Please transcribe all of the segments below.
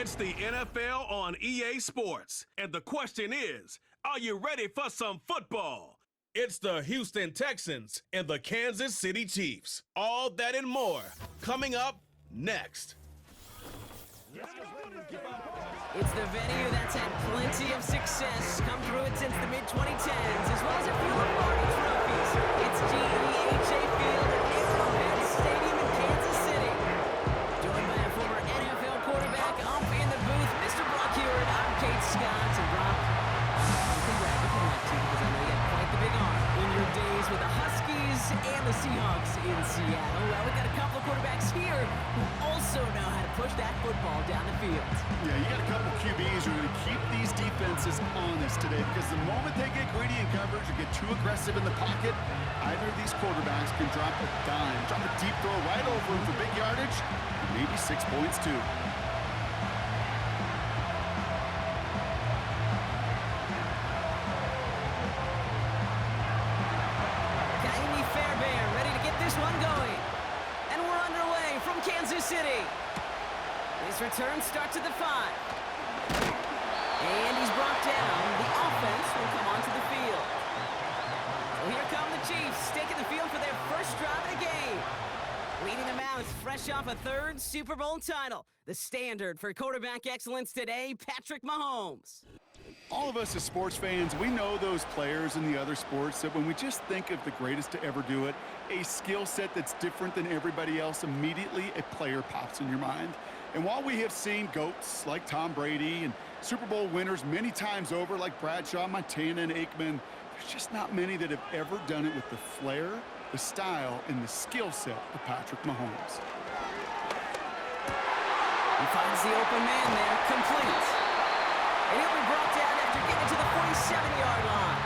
It's the NFL on EA Sports, and the question is, are you ready for some football? It's the Houston Texans and the Kansas City Chiefs. All that and more coming up next. It's the venue that's had plenty of success come through it since the mid-2010s, as well as a few Lombardi trophies. It's GEHA Field at Arrowhead Stadium in Kansas City. Joined by a former NFL quarterback up in the booth, Mr. Brock Heward. I'm Kate Scott. And Brock, you can grab the connect because I know you had quite the big arm in your days with the Huskies and the Seahawks in Seattle. Well, we've got a couple of quarterbacks here who also know how to push that football down the field. Yeah, you got a couple QBs who are going to keep these defenses honest today, because the moment they get greedy in coverage or get too aggressive in the pocket, either of these quarterbacks can drop a dime, drop a deep throw right over him for big yardage, and maybe 6 points too. Kaimi Fairbairn ready to get this one going. And we're underway from Kansas City. His return starts at the 5. And he's brought down. The offense will come onto the field. So here come the Chiefs, taking the field for their first drive of the game. Leading them out is fresh off a third Super Bowl title. The standard for quarterback excellence today, Patrick Mahomes. All of us as sports fans, we know those players in the other sports that when we just think of the greatest to ever do it, a skill set that's different than everybody else, immediately a player pops in your mind. And while we have seen GOATs like Tom Brady and Super Bowl winners many times over like Bradshaw, Montana, and Aikman, there's just not many that have ever done it with the flair, the style, and the skill set of Patrick Mahomes. He finds the open man there, complete. And he'll be brought down after getting to the 47-yard line.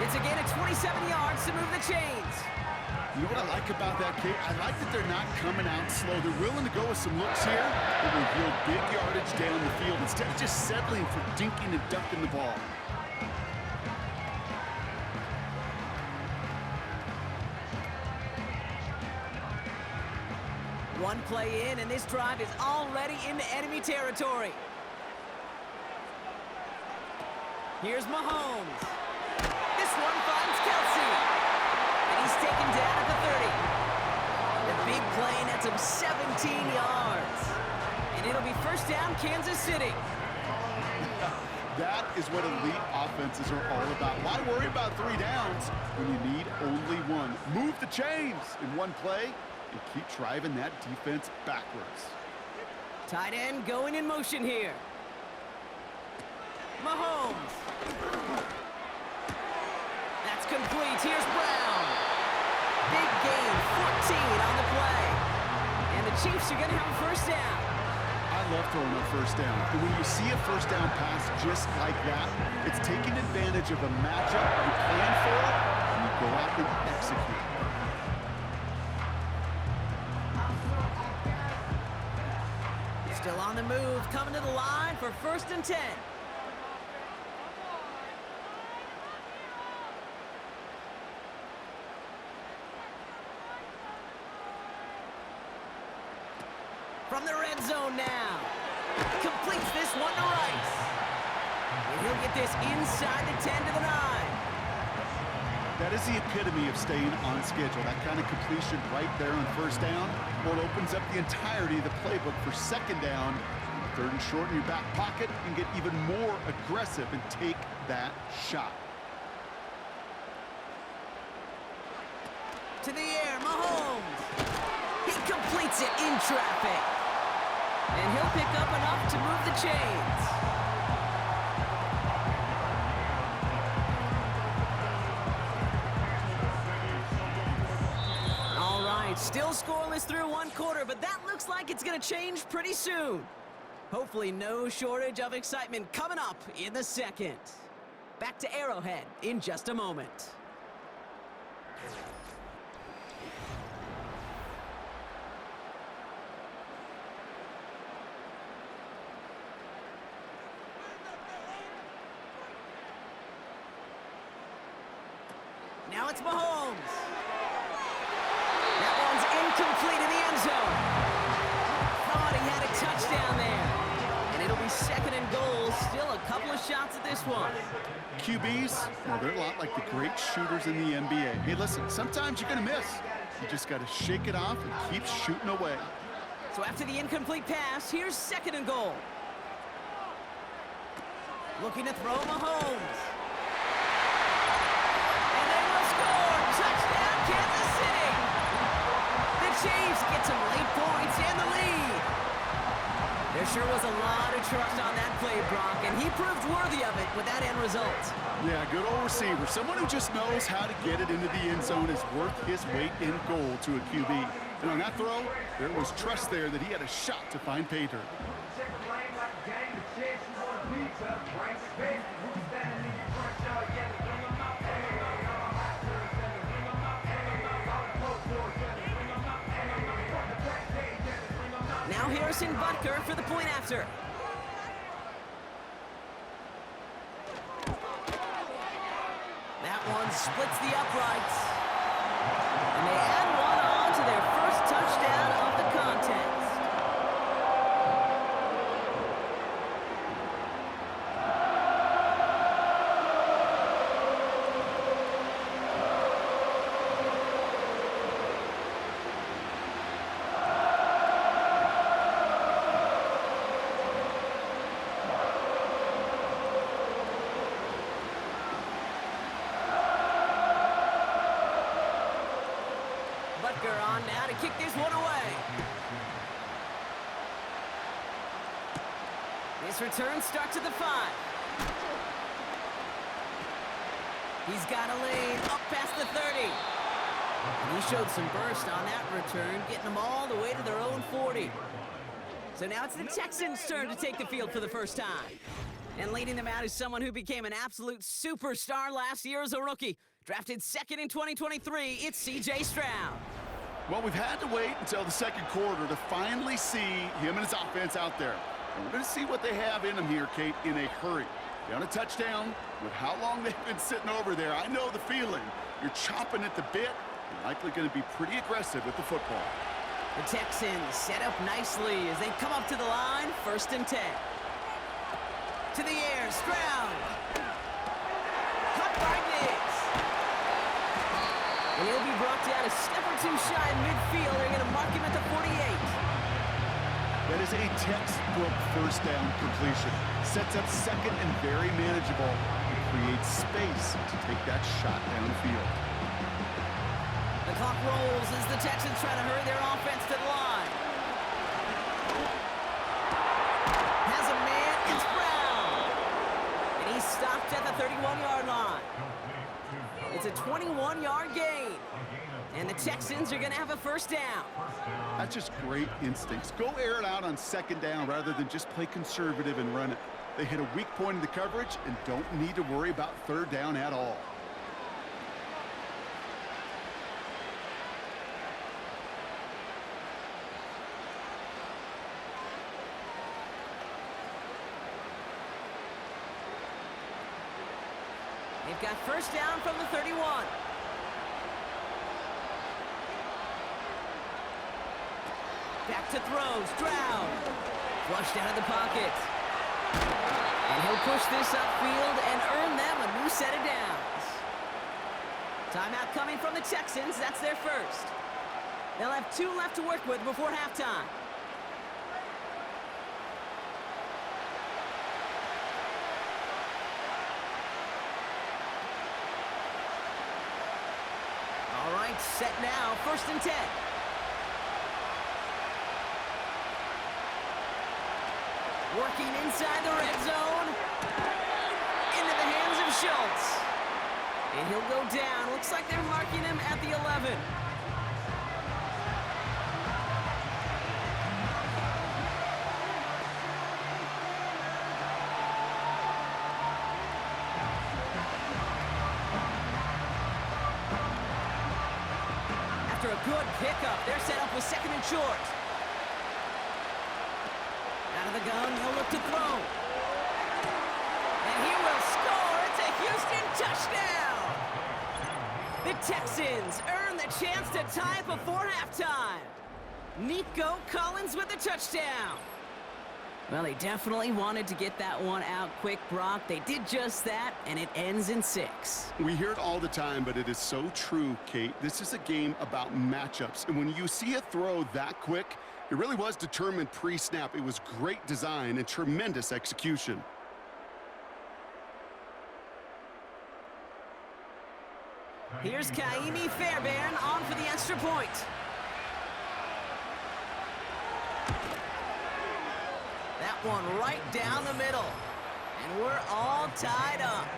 It's a gain of 27 yards to move the chains. You know what I like about that, Kate? I like that they're not coming out slow. They're willing to go with some looks here that will yield big yardage down the field instead of just settling for dinking and ducking the ball. One play in, and this drive is already into enemy territory. Here's Mahomes. This one finds Kelsey. And he's taken down at the 30. The big play nets him 17 yards. And it'll be first down, Kansas City. That is what elite offenses are all about. Why worry about 3 downs when you need only one? Move the chains in one play and keep driving that defense backwards. Tight end going in motion here. Mahomes. That's complete. Here's Brown. Big gain, 14 on the play. And the Chiefs are going to have a first down. I love throwing a first down. And when you see a first down pass just like that, it's taking advantage of a matchup you plan for, and you go out and execute. Still on the move, coming to the line for 1st and 10. From the red zone now. Completes this one to Rice. And he'll get this inside the 10 to the 9. That is the epitome of staying on schedule. That kind of completion right there on first down. Well, it opens up the entirety of the playbook for second down. 3rd and short in your back pocket, and get even more aggressive and take that shot. To the air, Mahomes. He completes it in traffic. And he'll pick up enough to move the chains. All right, still scoreless through 1 quarter, but that looks like it's going to change pretty soon. Hopefully no shortage of excitement coming up in the 2nd. Back to Arrowhead in just a moment. Now it's Mahomes. That one's incomplete in the end zone. Thought he had a touchdown there. couple of shots at this one. QBs, well, they're a lot like the great shooters in the NBA. Hey, listen, sometimes you're going to miss. You just got to shake it off and keep shooting away. So after the incomplete pass, here's 2nd and goal. Looking to throw Mahomes. And they will score! Touchdown, Kansas City! The Chiefs get some late points and the lead. There sure was a lot of trust on that play, Brock, and he proved worthy of it with that end result. Yeah, good old receiver. Someone who just knows how to get it into the end zone is worth his weight in gold to a QB. And on that throw, there was trust there that he had a shot to find pay dirt. Now Harrison Butker for the point after. That one splits the uprights. And they add one on to their first touchdown of the contest. Butker on now to kick this one away. This return starts at the 5. He's got a lane up past the 30. And he showed some burst on that return, getting them all the way to their own 40. So now it's the Texans' turn to take the field for the first time. And leading them out is someone who became an absolute superstar last year as a rookie. Drafted 2nd in 2023, it's C.J. Stroud. Well, we've had to wait until the 2nd quarter to finally see him and his offense out there. And we're going to see what they have in them here, Kate, in a hurry. Down a touchdown, with how long they've been sitting over there, I know the feeling. You're chomping at the bit. You're likely going to be pretty aggressive with the football. The Texans set up nicely as they come up to the line, 1st and 10. To the air, Stroud. Caught by Diggs. And he'll be brought down a step or two shy of midfield. They're going to mark him at the 48. That is a textbook first down completion. Sets up 2nd and very manageable. And creates space to take that shot downfield. The clock rolls as the Texans try to hurry their offense to the line. Has a man, it's Brown. And he's stopped at the 31-yard line. It's a 21-yard gain. And the Texans are going to have a first down. That's just great instincts. Go air it out on 2nd down rather than just play conservative and run it. They hit a weak point in the coverage and don't need to worry about 3rd down at all. They've got first down from the 31. Back to throw, Stroud. Flushed out of the pocket. And he'll push this upfield and earn them a new set of downs. Timeout coming from the Texans. That's their first. They'll have 2 left to work with before halftime. All right, set now, 1st and 10. Working inside the red zone. Into the hands of Schultz. And he'll go down. Looks like they're marking him at the 11. After a good pickup, they're set up with 2nd and short. Out of the gun, he'll look to throw. And he will score. It's a Houston touchdown. The Texans earn the chance to tie it before halftime. Nico Collins with the touchdown. Well, they definitely wanted to get that one out quick, Brock. They did just that, and it ends in 6. We hear it all the time, but it is so true, Kate. This is a game about matchups, and when you see a throw that quick, it really was determined pre-snap. It was great design and tremendous execution. Here's Kaimi Fairbairn on for the extra point. That one right down the middle. And we're all tied up.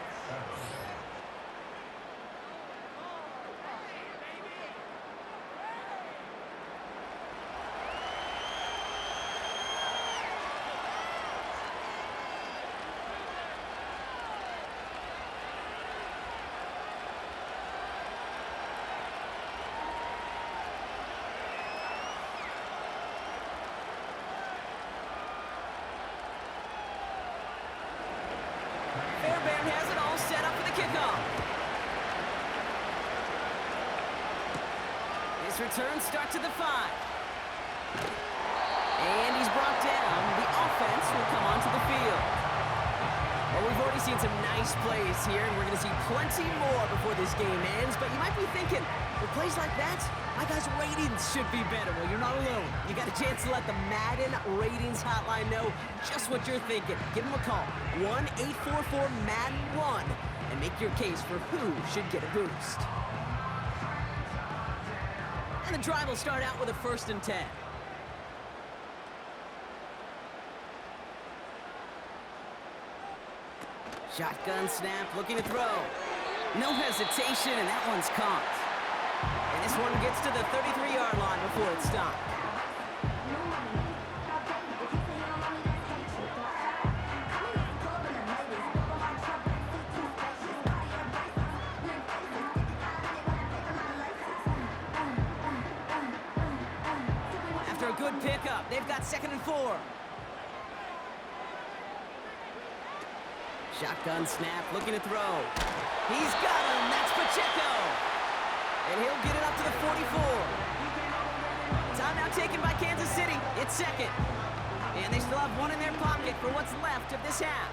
Fairbairn has it all set up for the kickoff. His return starts at the 5. And he's brought down. The offense will come onto the field. Well, we've already seen some nice plays here, and we're going to see plenty more before this game ends. But you might be thinking, with plays like that, my guys' ratings should be better. Well, you're not alone. You got a chance to let the Madden ratings hotline know just what you're thinking. Give them a call, 1-844-MADDEN-1, and make your case for who should get a boost. And the drive will start out with a 1st and 10. Shotgun snap, looking to throw. No hesitation, and that one's caught. And this one gets to the 33-yard line before it's stopped. After a good pickup, they've got 2nd and 4. Shotgun snap, looking to throw. He's got him, that's Pacheco. And he'll get it up to the 44. Timeout taken by Kansas City. It's 2nd. And they still have one in their pocket for what's left of this half.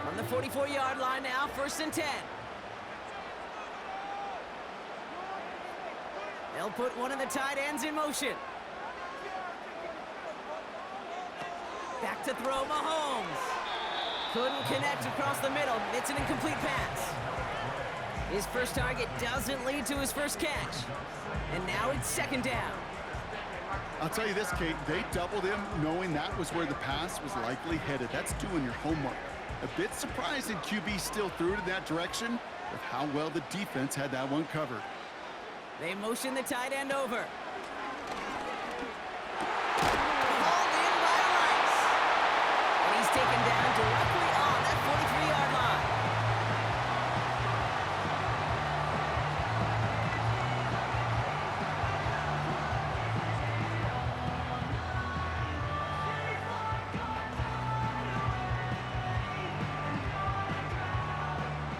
From the 44-yard line now, 1st and 10. They'll put one of the tight ends in motion. Back to throw, Mahomes. Couldn't connect across the middle. It's an incomplete pass. His first target doesn't lead to his first catch. And now it's 2nd down. I'll tell you this, Kate, they doubled him knowing that was where the pass was likely headed. That's doing your homework. A bit surprising QB still threw it in that direction with how well the defense had that one covered. They motion the tight end over. Hauled in by Rice. And he's taken down directly on that 43-yard line.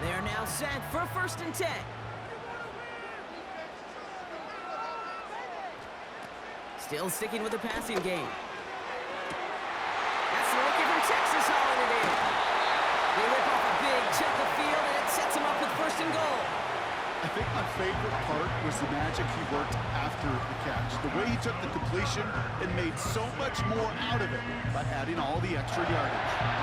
They are now set for 1st and 10. Still sticking with the passing game. That's the rookie from Texas hauling it in. They rip off a big chunk of field, and it sets him up with 1st and goal. I think my favorite part was the magic he worked after the catch. The way he took the completion and made so much more out of it by adding all the extra yardage.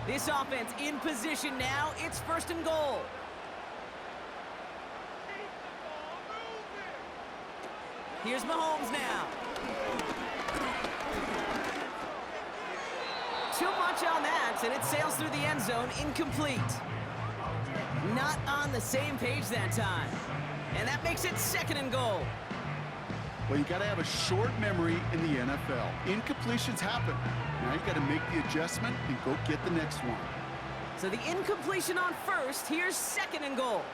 This offense in position now. It's 1st and goal. Here's Mahomes now. Too much on that, and it sails through the end zone, incomplete. Not on the same page that time. And that makes it 2nd and goal. Well, you got to have a short memory in the NFL. Incompletions happen. Now you got to make the adjustment and go get the next one. So the incompletion on 1st. Here's 2nd and goal.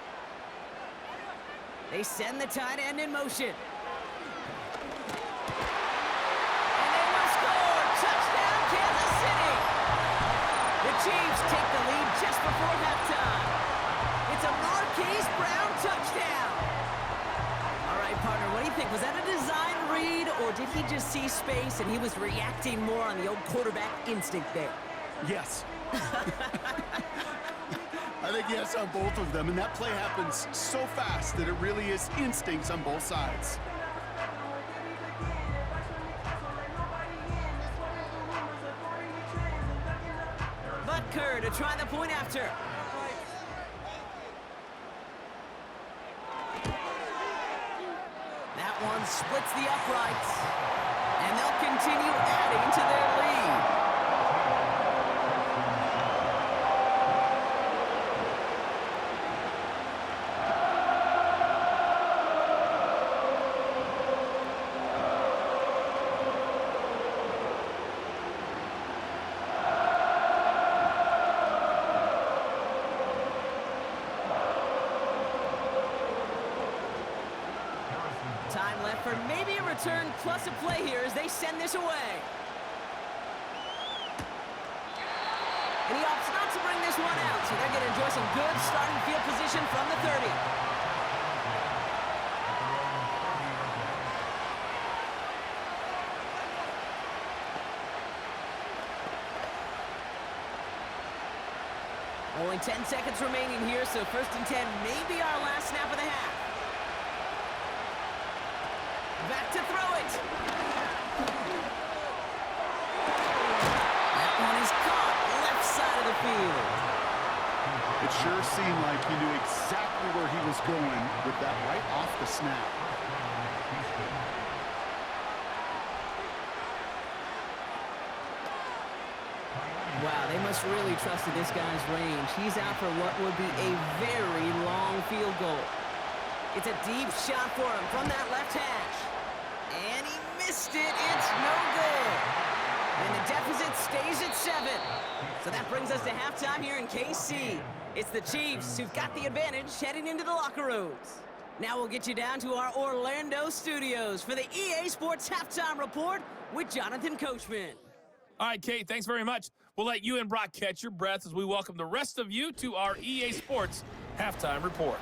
They send the tight end in motion. before halftime. It's a Marquise Brown touchdown. All right, partner, what do you think? Was that a design read, or did he just see space and he was reacting more on the old quarterback instinct there? Yes. I think yes on both of them, and that play happens so fast that it really is instincts on both sides. Butker to try the point after. That one splits the uprights, and they'll continue adding to their lead. Time left for maybe a return plus a play here as they send this away. And he opts not to bring this one out, so they're going to enjoy some good starting field position from the 30. Only 10 seconds remaining here, so 1st and 10 may be our last snap of the half. Back to throw it. That one is caught left side of the field. It sure seemed like he knew exactly where he was going with that right off the snap. Wow, they must really trust in this guy's range. He's out for what would be a very long field goal. It's a deep shot for him from that left hash. And he missed it. It's no good. And the deficit stays at 7. So that brings us to halftime here in KC. It's the Chiefs who've got the advantage heading into the locker rooms. Now we'll get you down to our Orlando studios for the EA Sports Halftime Report with Jonathan Coachman. All right, Kate, thanks very much. We'll let you and Brock catch your breath as we welcome the rest of you to our EA Sports Halftime Reports.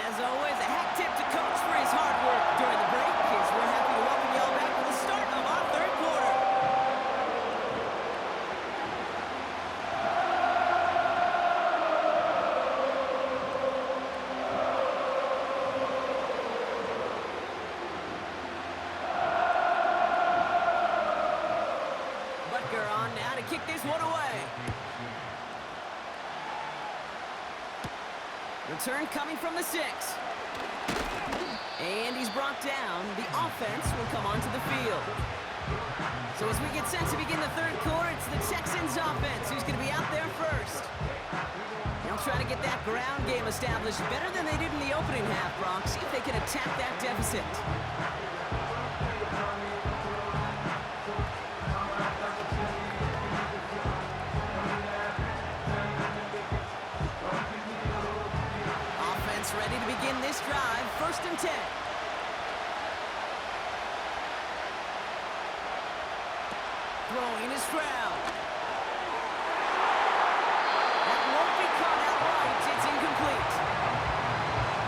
As always, a hat tip to Coach for his hard work during the break. As we're happy to welcome y'all back for the start of our 3rd quarter. Butker on now to kick this one away. Return coming from the 6. And he's brought down. The offense will come onto the field. So as we get set to begin the 3rd quarter, it's the Texans offense who's going to be out there first. They'll try to get that ground game established better than they did in the opening half, Brock. See if they can attack that deficit. Ready to begin this drive, 1st and 10. Throwing is Stroud. That won't be caught outright. It's incomplete.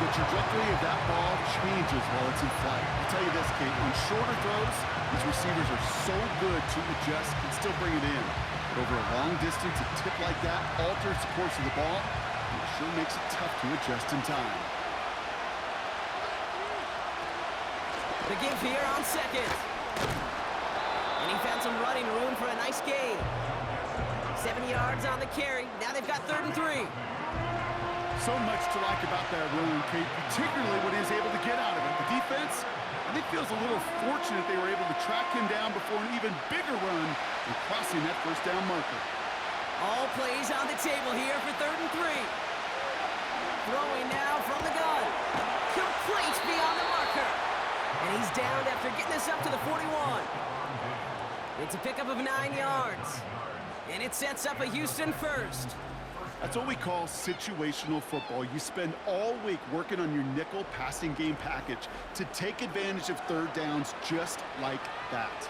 The trajectory of that ball changes while it's in flight. I'll tell you this, Kate, on shorter throws, these receivers are so good to adjust and still bring it in. But over a long distance, a tip like that alters the course of the ball. It sure makes it tough to adjust in time. The give here on 2nd. And he found some running room for a nice gain. 7 yards on the carry. Now they've got 3rd and 3. So much to like about that run, Kate, particularly what he was able to get out of it. The defense, I think, feels a little fortunate they were able to track him down before an even bigger run and crossing that 1st down marker. All plays on the table here for 3rd and 3. Throwing now from the gun. Complete beyond the marker. And he's down after getting this up to the 41. It's a pickup of 9 yards. And it sets up a Houston 1st. That's what we call situational football. You spend all week working on your nickel passing game package to take advantage of 3rd downs just like that.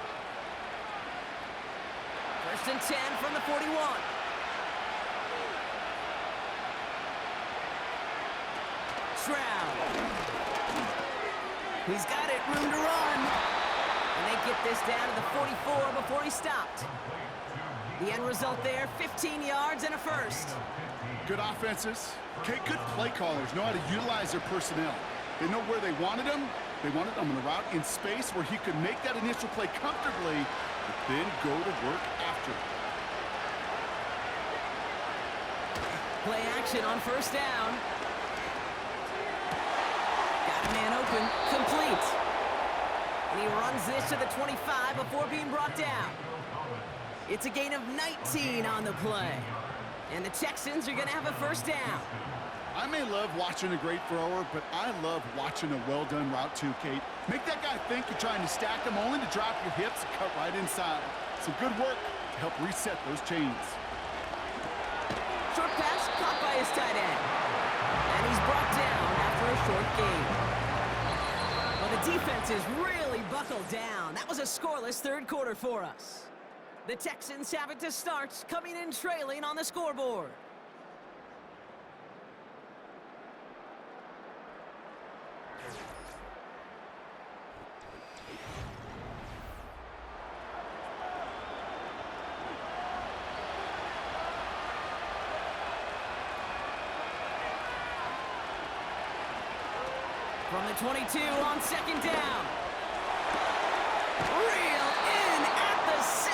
1st and 10 from the 41. Stroud. He's got it, room to run. And they get this down to the 44 before he stopped. The end result there, 15 yards and a first. Good offenses. Okay, good play callers know how to utilize their personnel. They know where they wanted them. They wanted them on a route in space where he could make that initial play comfortably, but then go to work after. Play action on first down. Got a man open, complete. And he runs this to the 25 before being brought down. It's a gain of 19 on the play. And the Texans are going to have a first down. I may love watching a great thrower, but I love watching a well-done route too, Kate. Make that guy think you're trying to stack him only to drop your hips and cut right inside. Some good work to help reset those chains. Short pass caught by his tight end. And he's brought down after a short gain. Well, the defense is really buckled down. That was a scoreless third quarter for us. The Texans have it to start, coming in trailing on the scoreboard. From the 22 on second down. Reel in at the 7.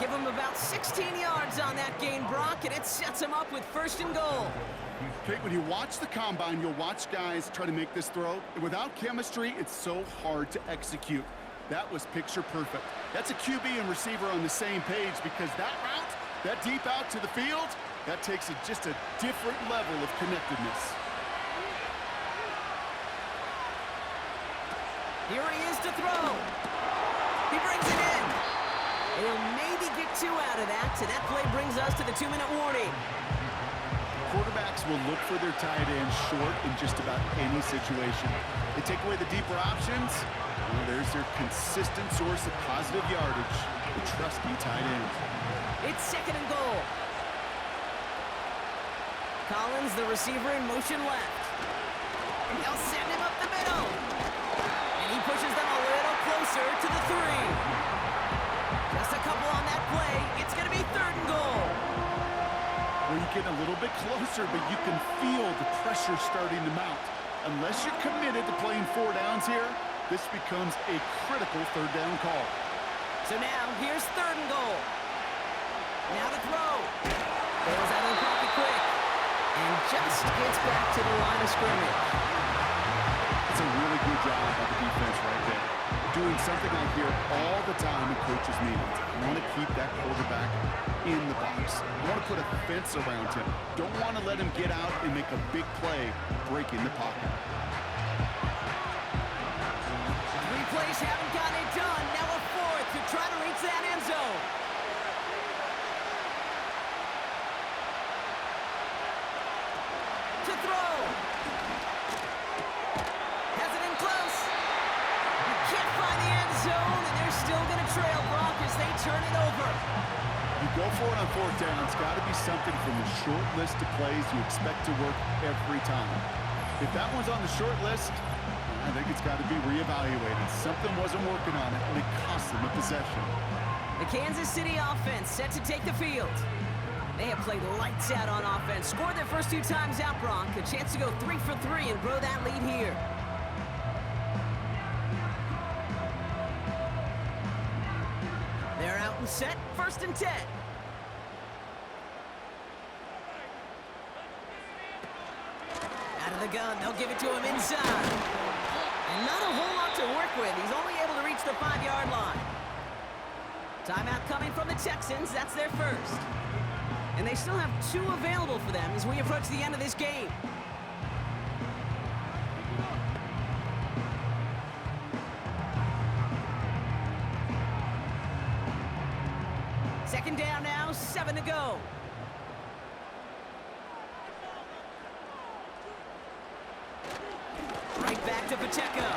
Give him about 16 yards on that gain, Brock, and it sets him up with first and goal. Kate, when you watch the combine, you'll watch guys try to make this throw. Without chemistry, it's so hard to execute. That was picture perfect. That's a QB and receiver on the same page because that route, that deep out to the field, that takes just a different level of connectedness. Here he is to throw. He brings it in. He'll maybe get 2 out of that, so that play brings us to the 2-minute warning. Quarterbacks will look for their tight end short in just about any situation. They take away the deeper options, well, there's their consistent source of positive yardage, the trusty tight end. It's second and goal. Collins, the receiver, in motion left. And they'll send him up the middle. And he pushes them a little closer to the 3. Just a couple on that play. It's going to be third and goal. Well, you get a little bit closer, but you can feel the pressure starting to mount. Unless you're committed to playing 4 downs here, this becomes a critical third down call. So now, here's third and goal. Now to throw. Goes out of the pocket quick. And just gets back to the line of scrimmage. It's a really good job by the defense right there. Doing something I hear all the time in coaches' meetings. I want to keep that quarterback in the box. I want to put a fence around him. Don't want to let him get out and make a big play breaking the pocket. 3 plays haven't gotten it done. Now a 4th to try to reach that end zone. To throw. Has it in close. You can't find the end zone, and they're still going to trail Brock as they turn it over. You go for it on 4th down. It's got to be something from the short list of plays you expect to work every time. If that one's on the short list, I think it's got to be reevaluated. Something wasn't working on it, and it cost them a possession. The Kansas City offense set to take the field. They have played lights out on offense. Scored their first 2 times out, Brock. A chance to go 3 for 3 and grow that lead here. They're out and set. First and 10. Out of the gun. They'll give it to him inside. And not a whole lot to work with. He's only able to reach the 5-yard line. Timeout coming from the Texans. That's their first. And they still have 2 available for them as we approach the end of this game. Second down now, 7 to go. Right back to Pacheco.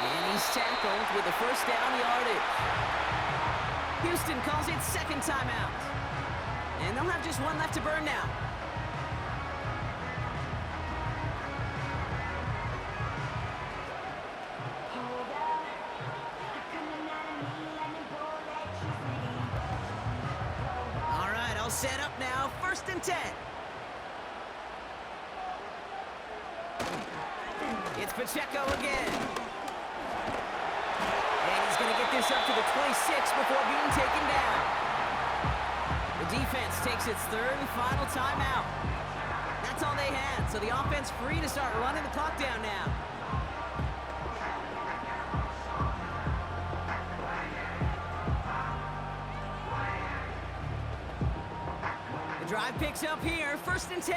And he's tackled with the first down yardage. Houston calls it second timeout. And they'll have just 1 left to burn now. set up now, 1st and 10. It's Pacheco again. And he's going to get this up to the 26 before being taken down. The defense takes its 3rd and final timeout. That's all they had, so the offense free to start running the clock down now. The drive picks up here, 1st and 10.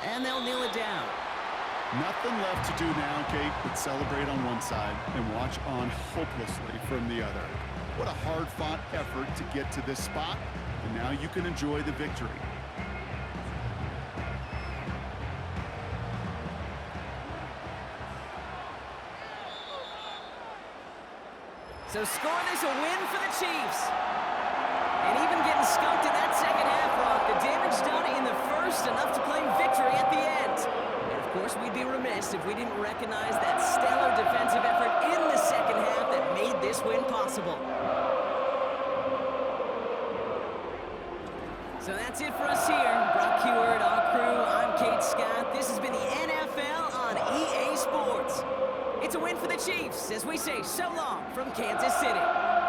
And they'll kneel it down. Nothing left to do now, Kate, but celebrate on one side and watch on hopelessly from the other. What a hard-fought effort to get to this spot, and now you can enjoy the victory. So scoreless, a win for the Chiefs. And even getting skunked in that second half, Rock, the damage done in the first, enough to claim victory at the end. And of course, we'd be remiss if we didn't recognize that stellar defensive effort in the second half that made this win possible. So that's it for us here. Brock Heward, our crew, I'm Kate Scott. This has been the NFL on EA Sports. It's a win for the Chiefs as we say so long from Kansas City.